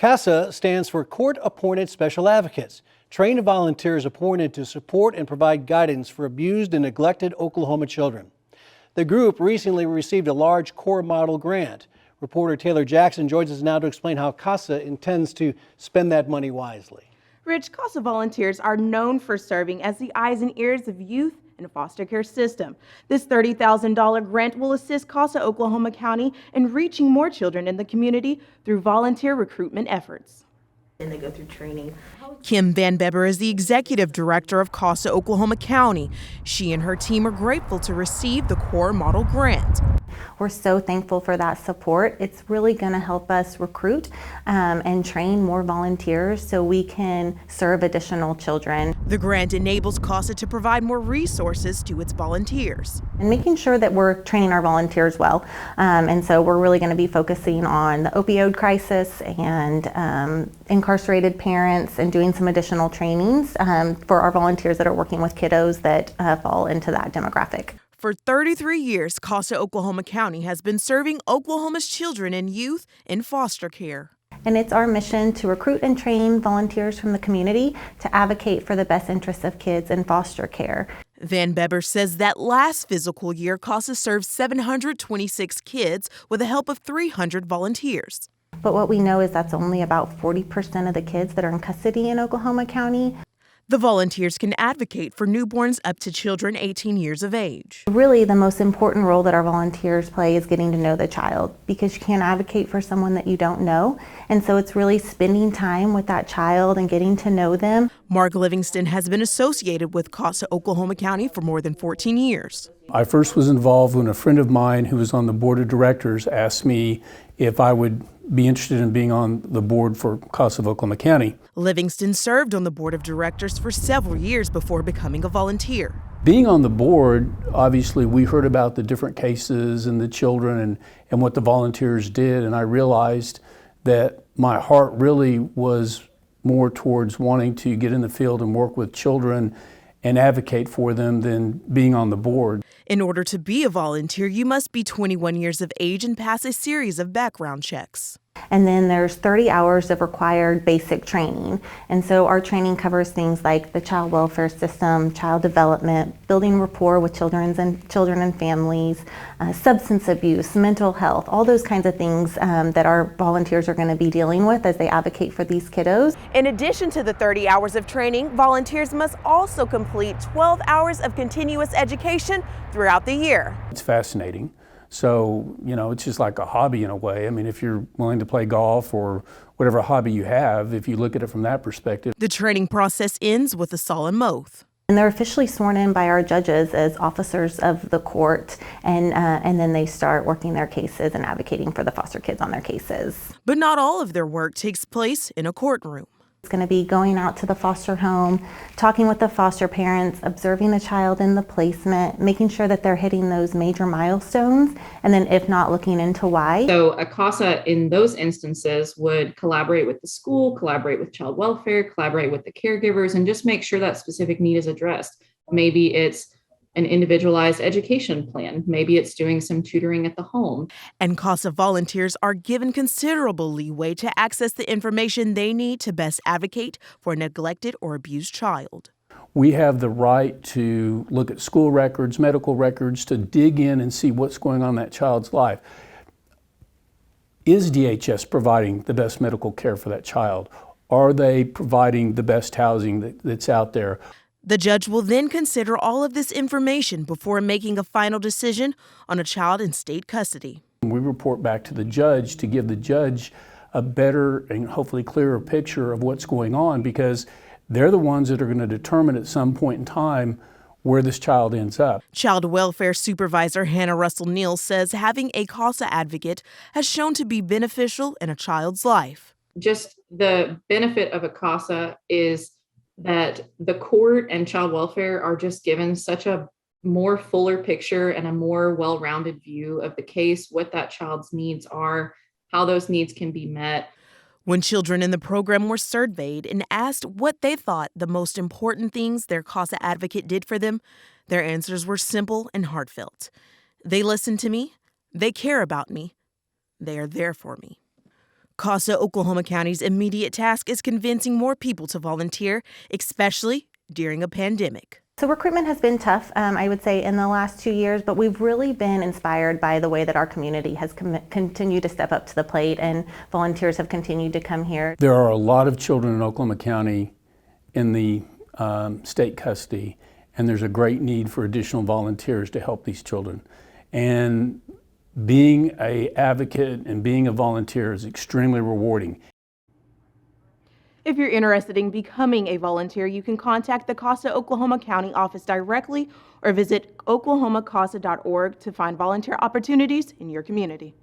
C.A.S.A stands for Court Appointed Special Advocates, trained volunteers appointed to support and provide guidance for abused and neglected Oklahoma children. The group recently received a large core model grant. Reporter Taylor Jackson joins us now to explain how C.A.S.A intends to spend that money wisely. Rich, C.A.S.A volunteers are known for serving as the eyes and ears of youth in the foster care system. This $30,000 grant will assist C.A.S.A Oklahoma County in reaching more children in the community through volunteer recruitment efforts. And they go through training. Kim Van Beber is the executive director of C.A.S.A Oklahoma County. She and her team are grateful to receive the core model grant. We're so thankful for that support. It's really going to help us recruit and train more volunteers so we can serve additional children. The grant enables C.A.S.A to provide more resources to its volunteers. And making sure that we're training our volunteers well. And so we're really going to be focusing on the opioid crisis and incarcerated parents and doing some additional trainings for our volunteers that are working with kiddos that fall into that demographic. For 33 years, C.A.S.A Oklahoma County has been serving Oklahoma's children and youth in foster care. And it's our mission to recruit and train volunteers from the community to advocate for the best interests of kids in foster care. Van Beber says that last fiscal year, C.A.S.A served 726 kids with the help of 300 volunteers. But what we know is that's only about 40% of the kids that are in custody in Oklahoma County. The volunteers can advocate for newborns up to children 18 years of age. Really, the most important role that our volunteers play is getting to know the child, because you can't advocate for someone that you don't know. And so it's really spending time with that child and getting to know them. Mark Livingston has been associated with C.A.S.A Oklahoma County for more than 14 years. I first was involved when a friend of mine who was on the board of directors asked me if I would be interested in being on the board for C.A.S.A of Oklahoma County. Livingston served on the board of directors for several years before becoming a volunteer. Being on the board, obviously we heard about the different cases and the children and what the volunteers did, and I realized that my heart really was more towards wanting to get in the field and work with children and advocate for them than being on the board. In order to be a volunteer, you must be 21 years of age and pass a series of background checks. And then there's 30 hours of required basic training. And so our training covers things like the child welfare system, child development, building rapport with children and families, substance abuse, mental health, all those kinds of things that our volunteers are going to be dealing with as they advocate for these kiddos. In addition to the 30 hours of training, volunteers must also complete 12 hours of continuous education throughout the year. It's fascinating. So, you know, it's just like a hobby in a way. I mean, if you're willing to play golf or whatever hobby you have, if you look at it from that perspective. The training process ends with a solemn oath. And they're officially sworn in by our judges as officers of the court, and then they start working their cases and advocating for the foster kids on their cases. But not all of their work takes place in a courtroom. It's going to be going out to the foster home, talking with the foster parents, observing the child in the placement, making sure that they're hitting those major milestones, and then if not, looking into why. So a C.A.S.A in those instances would collaborate with the school, collaborate with child welfare, collaborate with the caregivers, and just make sure that specific need is addressed. Maybe it's an individualized education plan. Maybe it's doing some tutoring at the home. And C.A.S.A volunteers are given considerable leeway to access the information they need to best advocate for a neglected or abused child. We have the right to look at school records, medical records, to dig in and see what's going on in that child's life. Is DHS providing the best medical care for that child? Are they providing the best housing that's out there? The judge will then consider all of this information before making a final decision on a child in state custody. We report back to the judge to give the judge a better and hopefully clearer picture of what's going on, because they're the ones that are going to determine at some point in time where this child ends up. Child welfare supervisor Hannah Russell Neal says having a C.A.S.A advocate has shown to be beneficial in a child's life. Just the benefit of a C.A.S.A is that the court and child welfare are just given such a more fuller picture and a more well-rounded view of the case, what that child's needs are, how those needs can be met. When children in the program were surveyed and asked what they thought the most important things their C.A.S.A advocate did for them, their answers were simple and heartfelt. They listen to me, they care about me, they are there for me. C.A.S.A. Oklahoma County's immediate task is convincing more people to volunteer, especially during a pandemic. So recruitment has been tough, I would say, in the last 2 years, but we've really been inspired by the way that our community has continued to step up to the plate, and volunteers have continued to come here. There are a lot of children in Oklahoma County in the state custody, and there's a great need for additional volunteers to help these children. And being an advocate and being a volunteer is extremely rewarding. If you're interested in becoming a volunteer, you can contact the C.A.S.A. Oklahoma County office directly or visit oklahomacasa.org to find volunteer opportunities in your community.